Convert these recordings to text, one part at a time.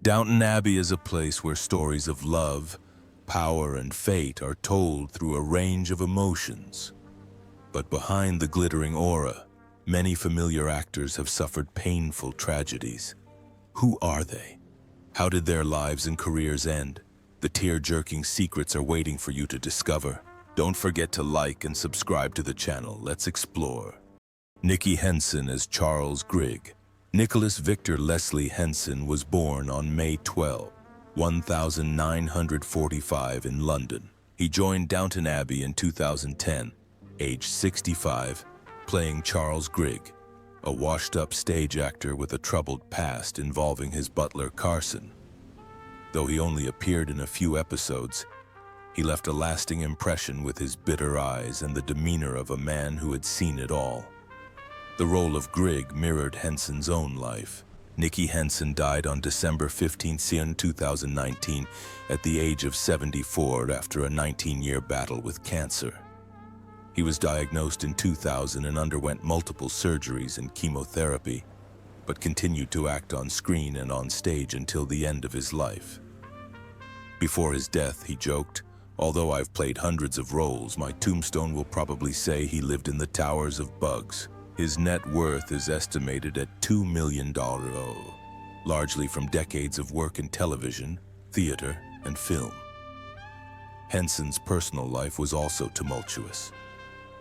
Downton Abbey is a place where stories of love, power, and fate are told through a range of emotions. But behind the glittering aura, many familiar actors have suffered painful tragedies. Who are they? How did their lives and careers end? The tear-jerking secrets are waiting for you to discover. Don't forget to like and subscribe to the channel. Let's explore. Nicky Henson as Charles Grigg. Nicholas Victor Leslie Henson was born on May 12, 1945 in London. He joined Downton Abbey in 2010, aged 65, playing Charles Grigg, a washed-up stage actor with a troubled past involving his butler Carson. Though he only appeared in a few episodes, he left a lasting impression with his bitter eyes and the demeanor of a man who had seen it all. The role of Grigg mirrored Henson's own life. Nicky Henson died on December 15, 2019, at the age of 74 after a 19-year battle with cancer. He was diagnosed in 2000 and underwent multiple surgeries and chemotherapy, but continued to act on screen and on stage until the end of his life. Before his death, he joked, "Although I've played hundreds of roles, my tombstone will probably say he lived in the Towers of Bugs." His net worth is estimated at $2 million, largely from decades of work in television, theater, and film. Henson's personal life was also tumultuous.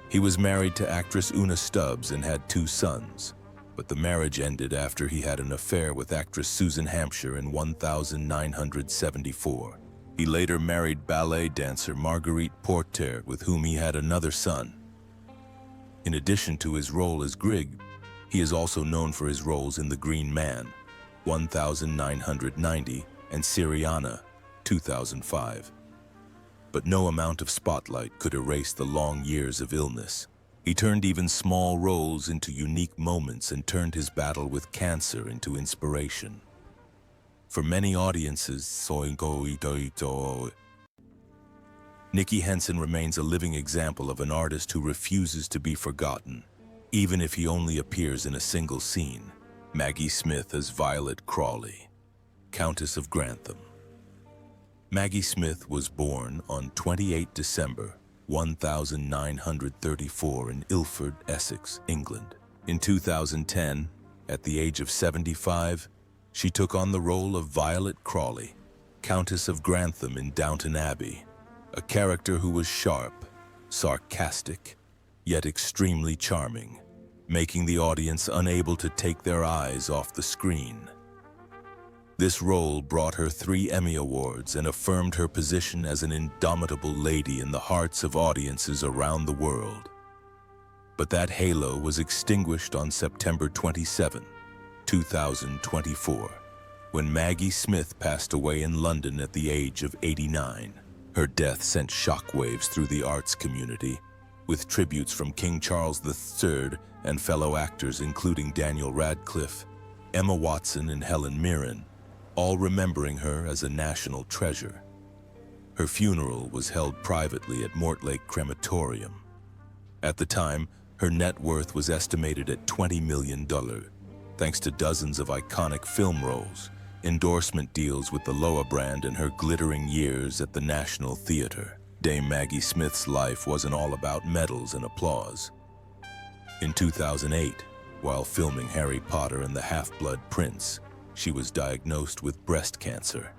He was married to actress Una Stubbs and had 2 sons, but the marriage ended after he had an affair with actress Susan Hampshire in 1974. He later married ballet dancer Marguerite Porter, with whom he had another son. In addition to his role as Grigg, he is also known for his roles in The Green Man, 1990, and Syriana, 2005. But no amount of spotlight could erase the long years of illness. He turned even small roles into unique moments and turned his battle with cancer into inspiration. For many audiences, Nicky Henson remains a living example of an artist who refuses to be forgotten, even if he only appears in a single scene. Maggie Smith as Violet Crawley, Countess of Grantham. Maggie Smith was born on 28 December 1934 in Ilford, Essex, England. In 2010, at the age of 75, she took on the role of Violet Crawley, Countess of Grantham in Downton Abbey, a character who was sharp, sarcastic, yet extremely charming, making the audience unable to take their eyes off the screen. This role brought her 3 Emmy Awards and affirmed her position as an indomitable lady in the hearts of audiences around the world. But that halo was extinguished on September 27, 2024, when Maggie Smith passed away in London at the age of 89. Her death sent shockwaves through the arts community, with tributes from King Charles III and fellow actors including Daniel Radcliffe, Emma Watson, and Helen Mirren, all remembering her as a national treasure. Her funeral was held privately at Mortlake Crematorium. At the time, her net worth was estimated at $20 million, thanks to dozens of iconic film roles, endorsement deals with the Loa brand, and her glittering years at the National Theatre. Dame Maggie Smith's life wasn't all about medals and applause. In 2008, while filming Harry Potter and the Half-Blood Prince, she was diagnosed with breast cancer.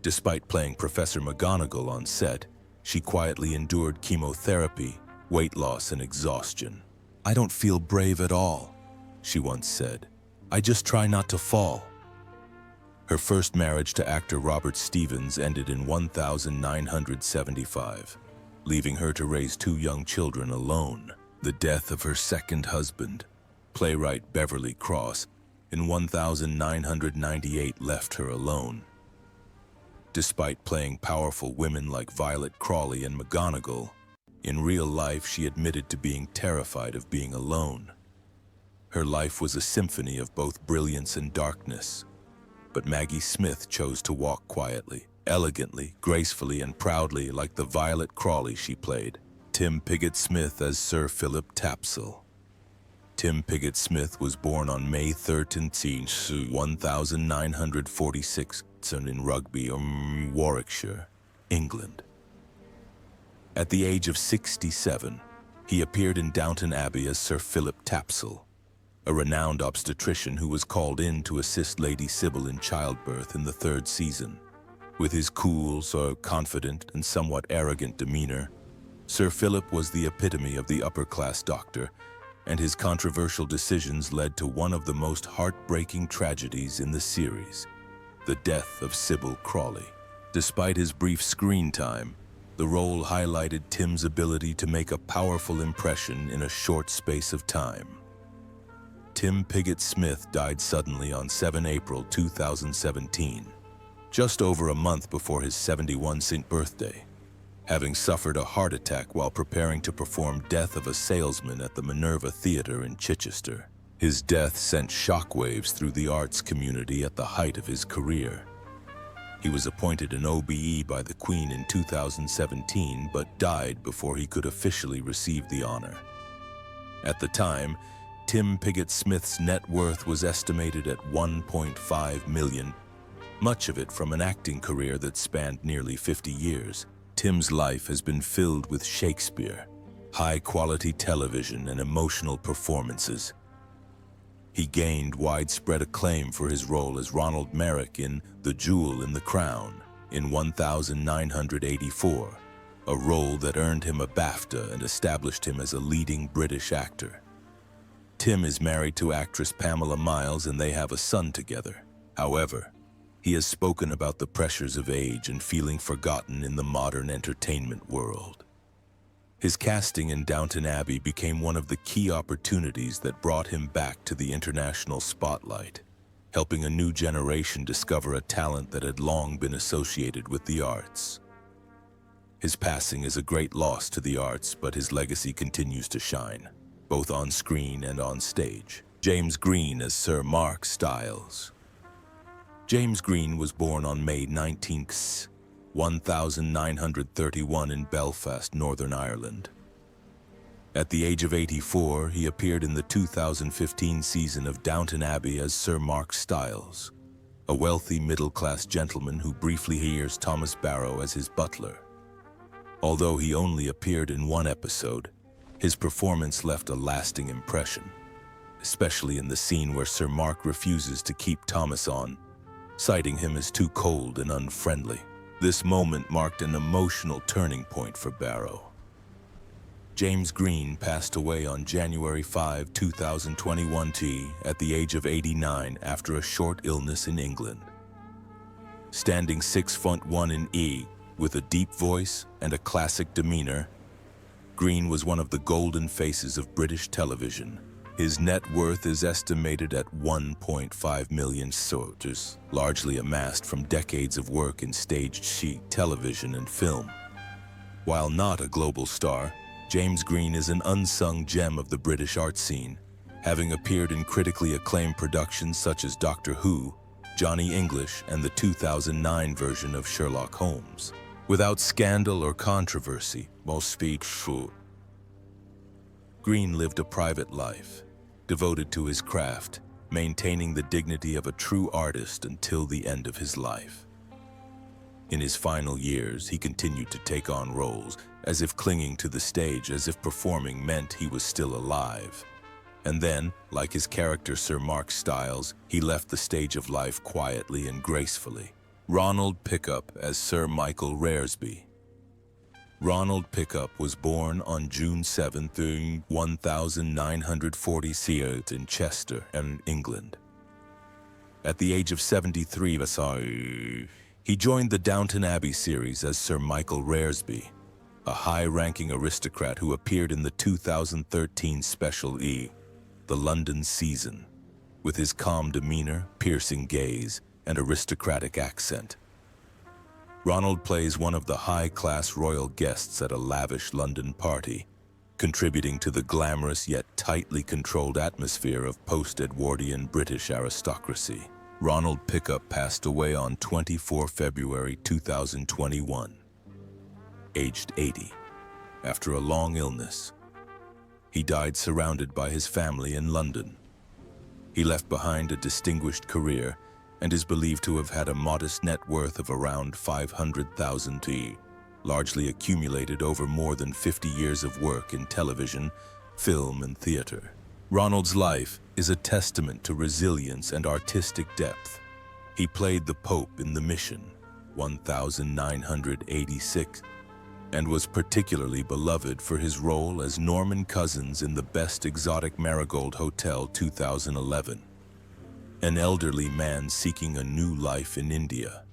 Despite playing Professor McGonagall on set, she quietly endured chemotherapy, weight loss, and exhaustion. "I don't feel brave at all," she once said. "I just try not to fall." Her first marriage to actor Robert Stevens ended in 1975, leaving her to raise 2 young children alone. The death of her second husband, playwright Beverly Cross, in 1998 left her alone. Despite playing powerful women like Violet Crawley and McGonagall, in real life she admitted to being terrified of being alone. Her life was a symphony of both brilliance and darkness. But Maggie Smith chose to walk quietly, elegantly, gracefully, and proudly like the Violet Crawley she played. Tim Pigott-Smith as Sir Philip Tapsell. Tim Pigott Smith was born on May 13, 1946, in Rugby, Warwickshire, England. At the age of 67, he appeared in Downton Abbey as Sir Philip Tapsell, a renowned obstetrician who was called in to assist Lady Sybil in childbirth in the third season. With his cool, confident, and somewhat arrogant demeanor, Sir Philip was the epitome of the upper-class doctor, and his controversial decisions led to one of the most heartbreaking tragedies in the series, the death of Sybil Crawley. Despite his brief screen time, the role highlighted Tim's ability to make a powerful impression in a short space of time. Tim Pigott Smith died suddenly on 7 April 2017, just over a month before his 71st birthday, having suffered a heart attack while preparing to perform Death of a Salesman at the Minerva Theatre in Chichester. His death sent shockwaves through the arts community at the height of his career. He was appointed an OBE by the Queen in 2017, but died before he could officially receive the honor. At the time, Tim Pigott Smith's net worth was estimated at $1.5 million, much of it from an acting career that spanned nearly 50 years. Tim's life has been filled with Shakespeare, high-quality television, and emotional performances. He gained widespread acclaim for his role as Ronald Merrick in The Jewel in the Crown in 1984, a role that earned him a BAFTA and established him as a leading British actor. Tim is married to actress Pamela Miles, and they have a son together. However, he has spoken about the pressures of age and feeling forgotten in the modern entertainment world. His casting in Downton Abbey became one of the key opportunities that brought him back to the international spotlight, helping a new generation discover a talent that had long been associated with the arts. His passing is a great loss to the arts, but his legacy continues to shine, both on screen and on stage. James Green as Sir Mark Styles. James Green was born on May 19, 1931 in Belfast, Northern Ireland. At the age of 84, he appeared in the 2015 season of Downton Abbey as Sir Mark Styles, a wealthy middle-class gentleman who briefly hires Thomas Barrow as his butler. Although he only appeared in one episode, his performance left a lasting impression, especially in the scene where Sir Mark refuses to keep Thomas on, citing him as too cold and unfriendly. This moment marked an emotional turning point for Barrow. James Green passed away on January 5, 2021 at the age of 89 after a short illness in England. Standing 6'1" in E, with a deep voice and a classic demeanor, Green was one of the golden faces of British television. His net worth is estimated at $1.5 million, largely amassed from decades of work in staged sheet television and film. While not a global star, James Green is an unsung gem of the British art scene, having appeared in critically acclaimed productions such as Doctor Who, Johnny English, and the 2009 version of Sherlock Holmes. Without scandal or controversy, most speak true. Green lived a private life, devoted to his craft, maintaining the dignity of a true artist until the end of his life. In his final years, he continued to take on roles, as if clinging to the stage, as if performing meant he was still alive. And then, like his character Sir Mark Styles, he left the stage of life quietly and gracefully. Ronald Pickup as Sir Michael Reresby. Ronald Pickup was born on June 7, 1940 in Chester, England. At the age of 73, he joined the Downton Abbey series as Sir Michael Reresby, a high-ranking aristocrat who appeared in the 2013 special E, The London Season, with his calm demeanor, piercing gaze, and aristocratic accent. Ronald plays one of the high-class royal guests at a lavish London party, contributing to the glamorous yet tightly controlled atmosphere of post-Edwardian British aristocracy. Ronald Pickup passed away on 24 February 2021, aged 80, after a long illness. He died surrounded by his family in London. He left behind a distinguished career and is believed to have had a modest net worth of around £500,000, largely accumulated over more than 50 years of work in television, film, and theater. Ronald's life is a testament to resilience and artistic depth. He played the Pope in The Mission, 1986, and was particularly beloved for his role as Norman Cousins in The Best Exotic Marigold Hotel 2011, an elderly man seeking a new life in India.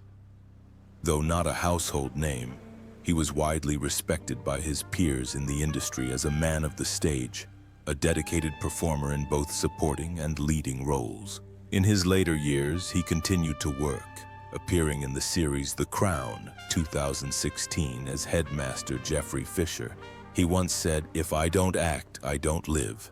Though not a household name, he was widely respected by his peers in the industry as a man of the stage, a dedicated performer in both supporting and leading roles. In his later years, he continued to work, appearing in the series The Crown, 2016, as Headmaster Geoffrey Fisher. He once said, "If I don't act, I don't live."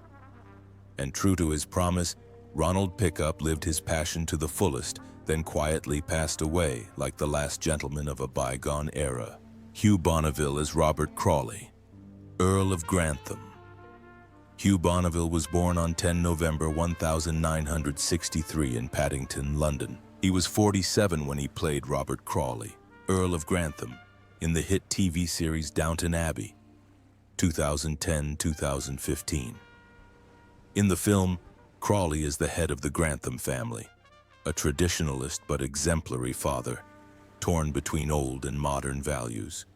And true to his promise, Ronald Pickup lived his passion to the fullest, then quietly passed away like the last gentleman of a bygone era. Hugh Bonneville as Robert Crawley, Earl of Grantham. Hugh Bonneville was born on 10 November 1963 in Paddington, London. He was 47 when he played Robert Crawley, Earl of Grantham, in the hit TV series Downton Abbey, 2010-2015. In the film, Crawley is the head of the Grantham family, a traditionalist but exemplary father, torn between old and modern values.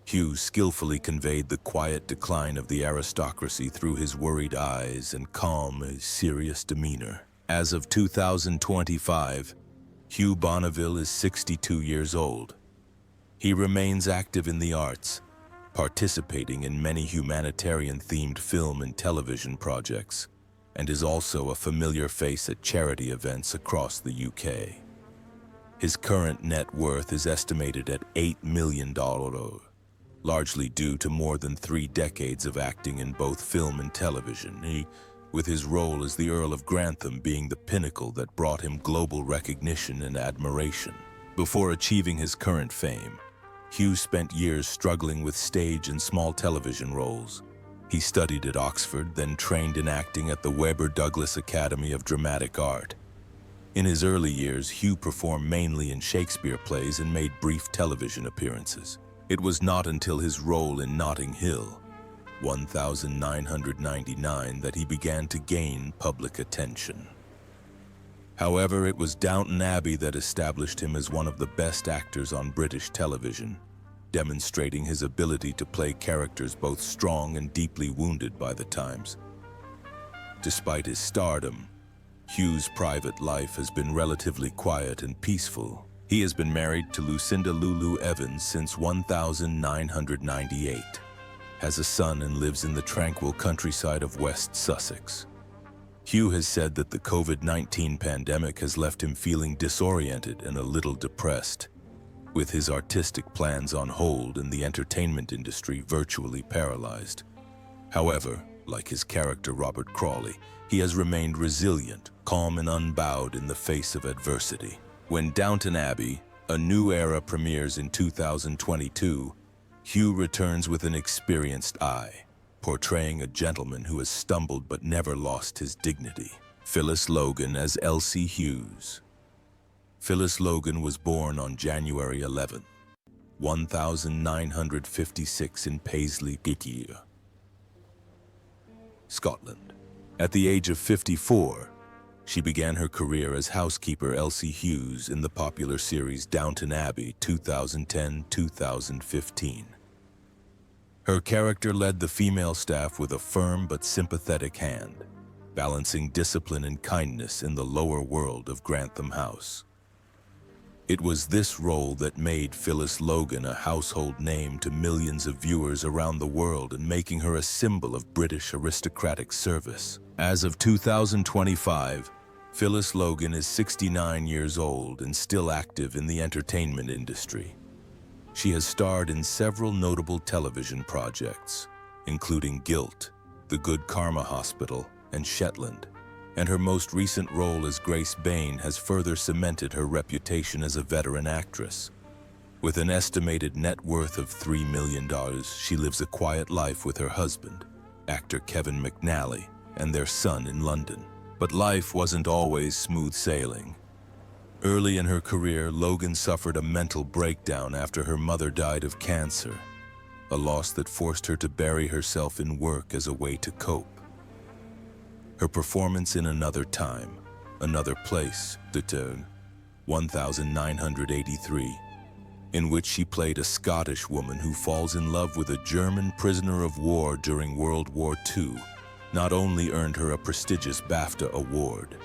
Hugh skillfully conveyed the quiet decline of the aristocracy through his worried eyes and calm, serious demeanor. As of 2025, Hugh Bonneville is 62 years old. He remains active in the arts, participating in many humanitarian-themed film and television projects, and is also a familiar face at charity events across the UK. His current net worth is estimated at $8 million, largely due to more than 3 decades of acting in both film and television, with his role as the Earl of Grantham being the pinnacle that brought him global recognition and admiration. Before achieving his current fame, Hugh spent years struggling with stage and small television roles. He studied at Oxford, then trained in acting at the Webber Douglas Academy of Dramatic Art. In his early years, Hugh performed mainly in Shakespeare plays and made brief television appearances. It was not until his role in Notting Hill, 1999, that he began to gain public attention. However, it was Downton Abbey that established him as one of the best actors on British television, demonstrating his ability to play characters both strong and deeply wounded by the times. Despite his stardom, Hugh's private life has been relatively quiet and peaceful. He has been married to Lucinda Lulu Evans since 1998, has a son and lives in the tranquil countryside of West Sussex. Hugh has said that the COVID-19 pandemic has left him feeling disoriented and a little depressed, with his artistic plans on hold and the entertainment industry virtually paralyzed. However, like his character Robert Crawley, he has remained resilient, calm and unbowed in the face of adversity. When Downton Abbey, a new era, premieres in 2022, Hugh returns with an experienced eye, portraying a gentleman who has stumbled but never lost his dignity. Phyllis Logan as Elsie Hughes. Phyllis Logan was born on January 11, 1956 in Paisley, Scotland. At the age of 54, she began her career as housekeeper Elsie Hughes in the popular series Downton Abbey 2010-2015. Her character led the female staff with a firm but sympathetic hand, balancing discipline and kindness in the lower world of Grantham House. It was this role that made Phyllis Logan a household name to millions of viewers around the world and making her a symbol of British aristocratic service. As of 2025, Phyllis Logan is 69 years old and still active in the entertainment industry. She has starred in several notable television projects, including Guilt, The Good Karma Hospital, and Shetland, and her most recent role as Grace Bain has further cemented her reputation as a veteran actress. With an estimated net worth of $3 million, she lives a quiet life with her husband, actor Kevin McNally, and their son in London. But life wasn't always smooth sailing. Early in her career, Logan suffered a mental breakdown after her mother died of cancer, a loss that forced her to bury herself in work as a way to cope. Her performance in Another Time, Another Place, 1983, in which she played a Scottish woman who falls in love with a German prisoner of war during World War II, not only earned her a prestigious BAFTA award,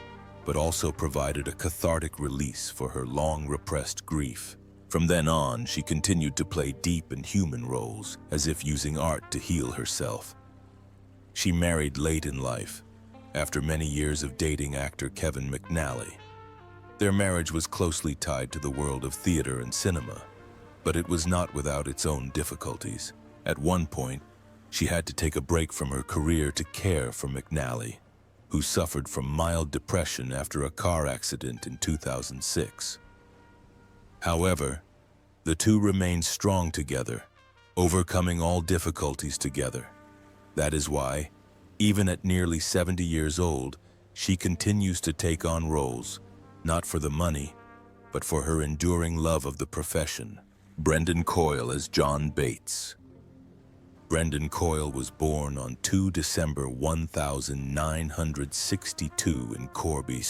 but also provided a cathartic release for her long-repressed grief. From then on, she continued to play deep and human roles, as if using art to heal herself. She married late in life, after many years of dating actor Kevin McNally. Their marriage was closely tied to the world of theater and cinema, but it was not without its own difficulties. At one point, she had to take a break from her career to care for McNally, who suffered from mild depression after a car accident in 2006. However, the two remained strong together, overcoming all difficulties together. That is why, even at nearly 70 years old, she continues to take on roles, not for the money, but for her enduring love of the profession. Brendan Coyle as John Bates. Brendan Coyle was born on 2 December 1962 in Corby,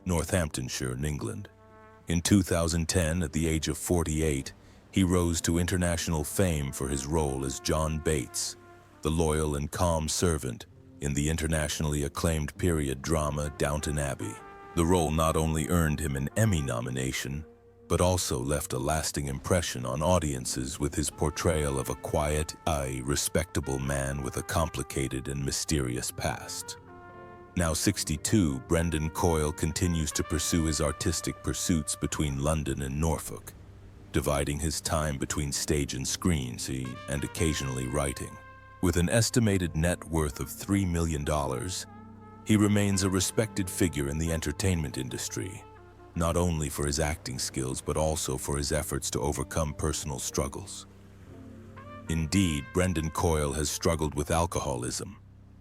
Northamptonshire, in England. In 2010, at the age of 48, he rose to international fame for his role as John Bates, the loyal and calm servant in the internationally acclaimed period drama Downton Abbey. The role not only earned him an Emmy nomination, but also left a lasting impression on audiences with his portrayal of a quiet, respectable man with a complicated and mysterious past. Now 62, Brendan Coyle continues to pursue his artistic pursuits between London and Norfolk, dividing his time between stage and screen, and occasionally writing. With an estimated net worth of $3 million, he remains a respected figure in the entertainment industry, not only for his acting skills but also for his efforts to overcome personal struggles. Indeed, Brendan Coyle has struggled with alcoholism.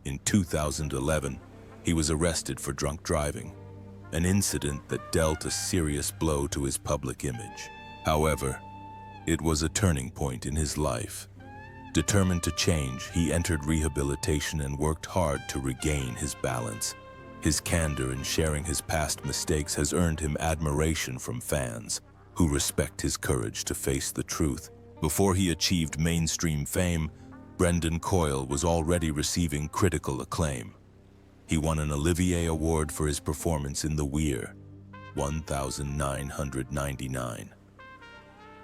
In 2011, he was arrested for drunk driving, an incident that dealt a serious blow to his public image. However, it was a turning point in his life. Determined to change, he entered rehabilitation and worked hard to regain his balance. His candor in sharing his past mistakes has earned him admiration from fans, who respect his courage to face the truth. Before he achieved mainstream fame, Brendan Coyle was already receiving critical acclaim. He won an Olivier Award for his performance in The Weir, 1999.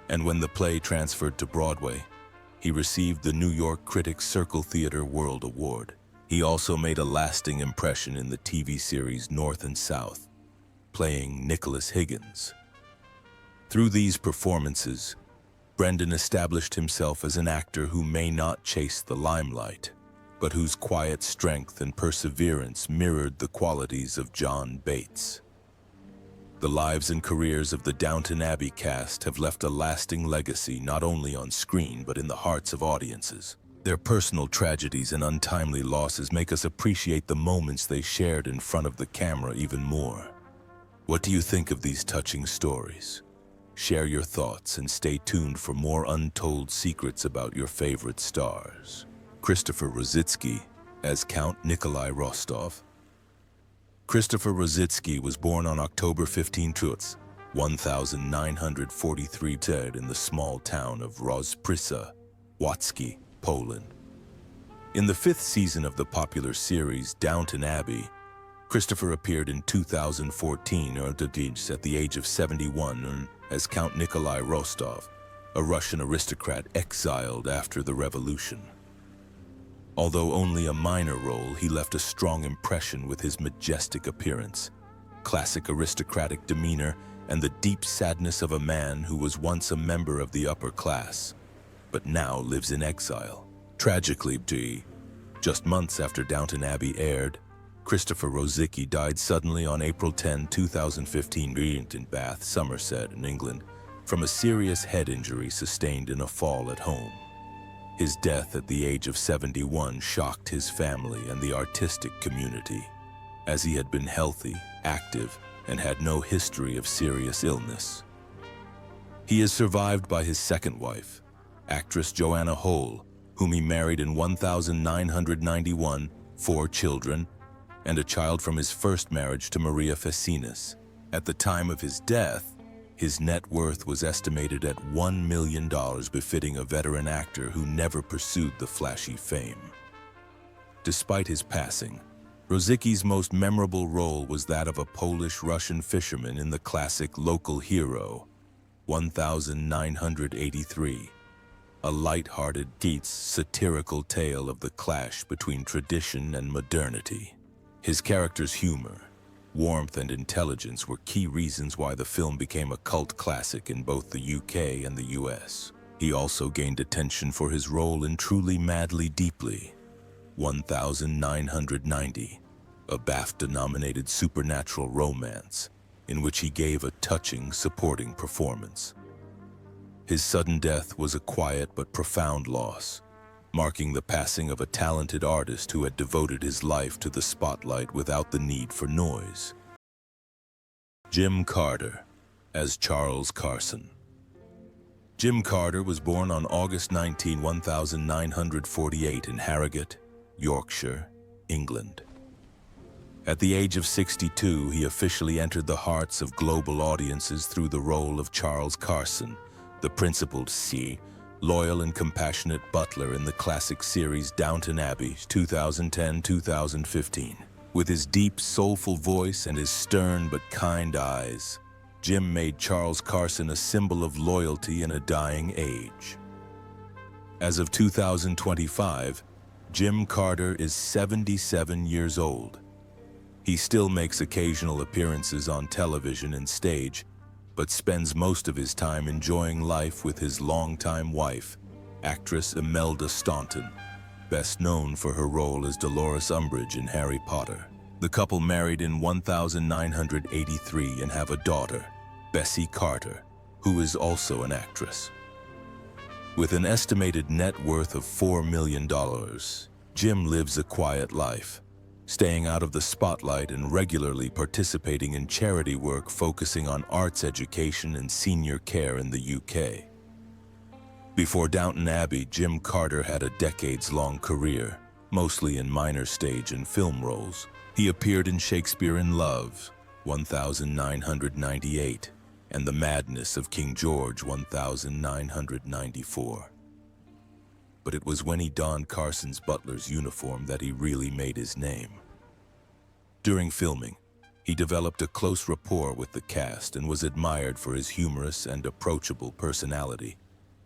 And when the play transferred to Broadway, he received the New York Critics Circle Theatre World Award. He also made a lasting impression in the TV series North and South, playing Nicholas Higgins. Through these performances, Brendan established himself as an actor who may not chase the limelight, but whose quiet strength and perseverance mirrored the qualities of John Bates. The lives and careers of the Downton Abbey cast have left a lasting legacy not only on screen but in the hearts of audiences. Their personal tragedies and untimely losses make us appreciate the moments they shared in front of the camera even more. What do you think of these touching stories? Share your thoughts and stay tuned for more untold secrets about your favorite stars. Christopher Rositzky as Count Nikolai Rostov. Christopher Rositzky was born on October 15, 1943, in the small town of Rozprysa, Łódzkie, Poland. In the 5th season of the popular series Downton Abbey, Christopher appeared in 2014 at the age of 71 as Count Nikolai Rostov, a Russian aristocrat exiled after the revolution. Although only a minor role, he left a strong impression with his majestic appearance, classic aristocratic demeanor, and the deep sadness of a man who was once a member of the upper class, but now lives in exile. Tragically, just months after Downton Abbey aired, Christopher Rositzky died suddenly on April 10, 2015 in Bath, Somerset, in England, from a serious head injury sustained in a fall at home. His death at the age of 71 shocked his family and the artistic community, as he had been healthy, active, and had no history of serious illness. He is survived by his second wife, actress Joanna Hull, whom he married in 1991, 4 children, and a child from his first marriage to Maria Fecinas. At the time of his death, his net worth was estimated at $1 million, befitting a veteran actor who never pursued the flashy fame. Despite his passing, Rosicki's most memorable role was that of a Polish-Russian fisherman in the classic Local Hero, 1983, a light-hearted Keats satirical tale of the clash between tradition and modernity. His character's humor, warmth, and intelligence were key reasons why the film became a cult classic in both the UK and the US. He also gained attention for his role in Truly Madly Deeply, 1990, a BAFTA-nominated supernatural romance in which he gave a touching supporting performance. His sudden death was a quiet but profound loss, marking the passing of a talented artist who had devoted his life to the spotlight without the need for noise. Jim Carter as Charles Carson. Jim Carter was born on August 19, 1948 in Harrogate, Yorkshire, England. At the age of 62, he officially entered the hearts of global audiences through the role of Charles Carson, the principled loyal and compassionate butler in the classic series Downton Abbey, 2010-2015. With his deep, soulful voice and his stern but kind eyes, Jim made Charles Carson a symbol of loyalty in a dying age. As of 2025, Jim Carter is 77 years old. He still makes occasional appearances on television and stage, but spends most of his time enjoying life with his longtime wife, actress Imelda Staunton, best known for her role as Dolores Umbridge in Harry Potter. The couple married in 1983 and have a daughter, Bessie Carter, who is also an actress. With an estimated net worth of $4 million, Jim lives a quiet life, staying out of the spotlight and regularly participating in charity work focusing on arts education and senior care in the UK. Before Downton Abbey, Jim Carter had a decades-long career, mostly in minor stage and film roles. He appeared in Shakespeare in Love, 1998, and The Madness of King George, 1994. But it was when he donned Carson's butler's uniform that he really made his name. During filming, he developed a close rapport with the cast and was admired for his humorous and approachable personality,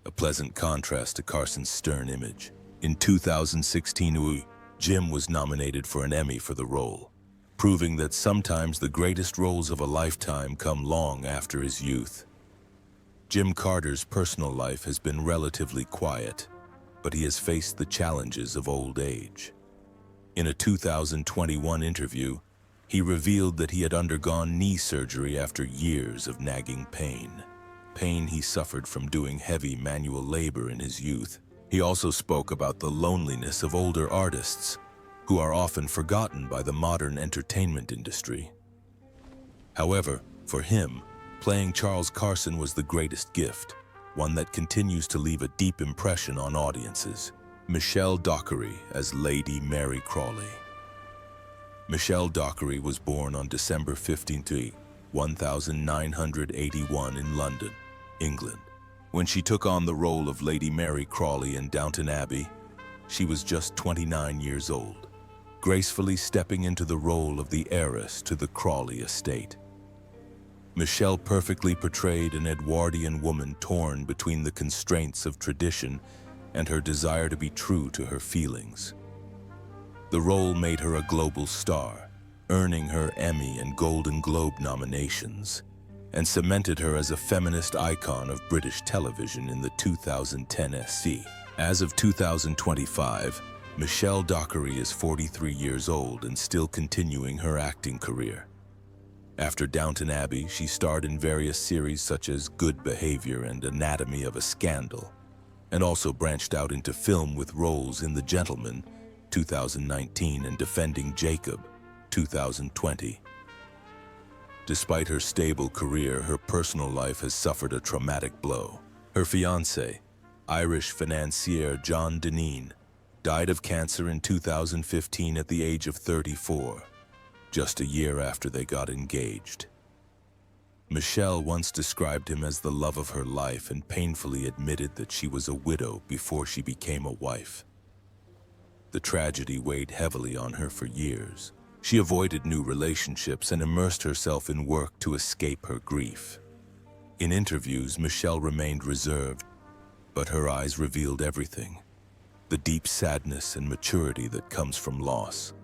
a pleasant contrast to Carson's stern image. In 2016, Jim was nominated for an Emmy for the role, proving that sometimes the greatest roles of a lifetime come long after his youth. Jim Carter's personal life has been relatively quiet, but he has faced the challenges of old age. In a 2021 interview, he revealed that he had undergone knee surgery after years of nagging pain he suffered from doing heavy manual labor in his youth. He also spoke about the loneliness of older artists, who are often forgotten by the modern entertainment industry. However, for him, playing Charles Carson was the greatest gift, one that continues to leave a deep impression on audiences. Michelle Dockery as Lady Mary Crawley. Michelle Dockery was born on December 15, 1981 in London, England. When she took on the role of Lady Mary Crawley in Downton Abbey, she was just 29 years old, gracefully stepping into the role of the heiress to the Crawley estate. Michelle perfectly portrayed an Edwardian woman torn between the constraints of tradition and her desire to be true to her feelings. The role made her a global star, earning her Emmy and Golden Globe nominations, and cemented her as a feminist icon of British television in the 2010 SC. As of 2025, Michelle Dockery is 43 years old and still continuing her acting career. After Downton Abbey, she starred in various series such as Good Behavior and Anatomy of a Scandal, and also branched out into film with roles in The Gentleman, 2019, and Defending Jacob, 2020. Despite her stable career, her personal life has suffered a traumatic blow. Her fiancé, Irish financier John Dineen, died of cancer in 2015 at the age of 34, just a year after they got engaged. Michelle once described him as the love of her life and painfully admitted that she was a widow before she became a wife. The tragedy weighed heavily on her for years. She avoided new relationships and immersed herself in work to escape her grief. In interviews, Michelle remained reserved, but her eyes revealed everything: the deep sadness and maturity that comes from loss.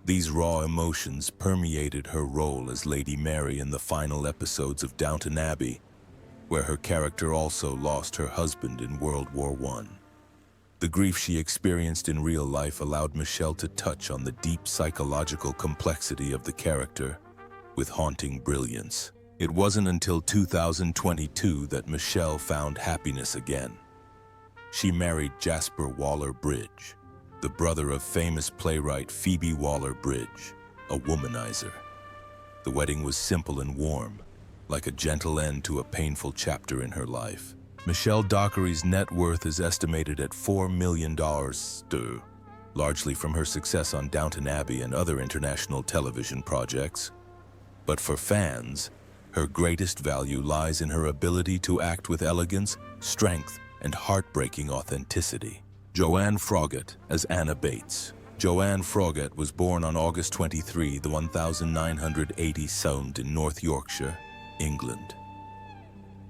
These raw emotions permeated her role as Lady Mary in the final episodes of Downton Abbey, where her character also lost her husband in World War I. The grief she experienced in real life allowed Michelle to touch on the deep psychological complexity of the character with haunting brilliance. It wasn't until 2022 that Michelle found happiness again. She married Jasper Waller-Bridge, the brother of famous playwright Phoebe Waller-Bridge, a womanizer. The wedding was simple and warm, like a gentle end to a painful chapter in her life. Michelle Dockery's net worth is estimated at $4 million, largely from her success on Downton Abbey and other international television projects. But for fans, her greatest value lies in her ability to act with elegance, strength, and heartbreaking authenticity. Joanne Froggatt as Anna Bates. Joanne Froggatt was born on August 23, 1980, in North Yorkshire, England.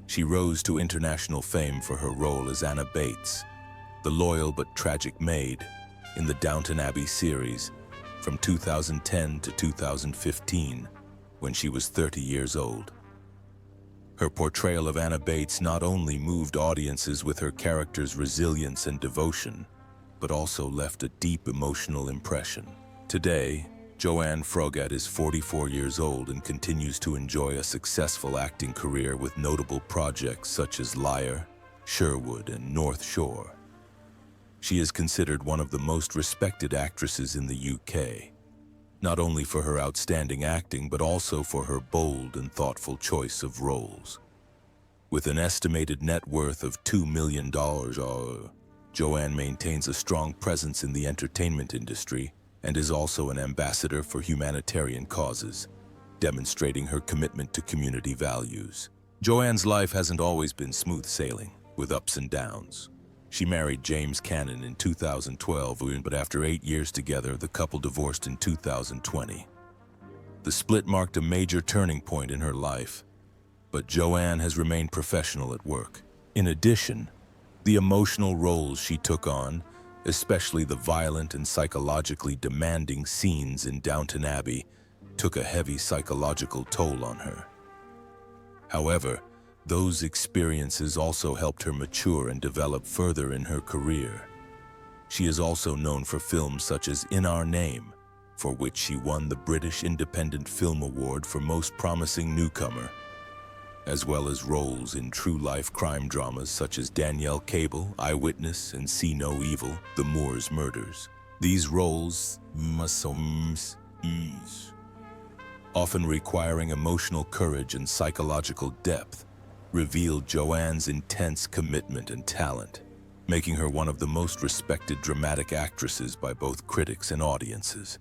She rose to international fame for her role as Anna Bates, the loyal but tragic maid, in the Downton Abbey series from 2010 to 2015, when she was 30 years old. Her portrayal of Anna Bates not only moved audiences with her character's resilience and devotion, but also left a deep emotional impression. Today, Joanne Froggatt is 44 years old and continues to enjoy a successful acting career with notable projects such as Liar, Sherwood, and North Shore. She is considered one of the most respected actresses in the UK, not only for her outstanding acting but also for her bold and thoughtful choice of roles. With an estimated net worth of $2 million, Joanne maintains a strong presence in the entertainment industry and is also an ambassador for humanitarian causes, demonstrating her commitment to community values. Joanne's life hasn't always been smooth sailing, with ups and downs. She married James Cannon in 2012, but after 8 years together, the couple divorced in 2020. The split marked a major turning point in her life, but Joanne has remained professional at work. In addition, the emotional roles she took on, especially the violent and psychologically demanding scenes in Downton Abbey, took a heavy psychological toll on her. However, those experiences also helped her mature and develop further in her career. She is also known for films such as In Our Name, for which she won the British Independent Film Award for Most Promising Newcomer, as well as roles in true-life crime dramas such as Danielle Cable, Eyewitness, and See No Evil, The Moors Murders. These roles, often requiring emotional courage and psychological depth, revealed Joanne's intense commitment and talent, making her one of the most respected dramatic actresses by both critics and audiences.